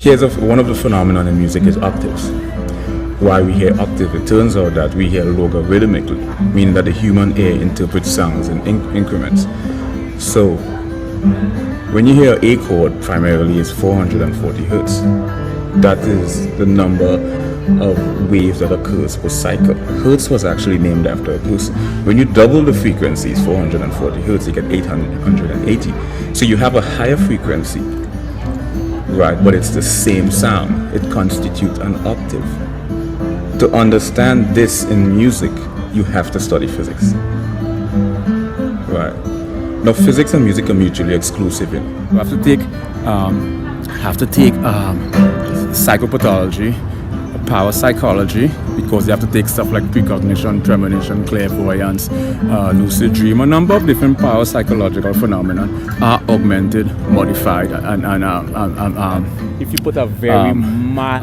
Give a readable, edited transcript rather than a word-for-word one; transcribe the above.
One of the phenomena in music is octaves. Why we hear octave? It turns out that we hear logarithmically, meaning that the human ear interprets sounds in increments. So when you hear A chord, primarily is 440 hertz. That is the number of waves that occurs per cycle. Hertz was actually named after a person. When you double the frequencies, 440 hertz, you get 880. So you have a higher frequency, right? But it's the same sound. It constitutes an octave. To understand this in music, you have to study physics, right? Now, physics and music are mutually exclusive. You have to take psychopathology, power psychology, because you have to take stuff like precognition, premonition, clairvoyance, lucid dream. A number of different power psychological phenomena are augmented, modified, and if you put a very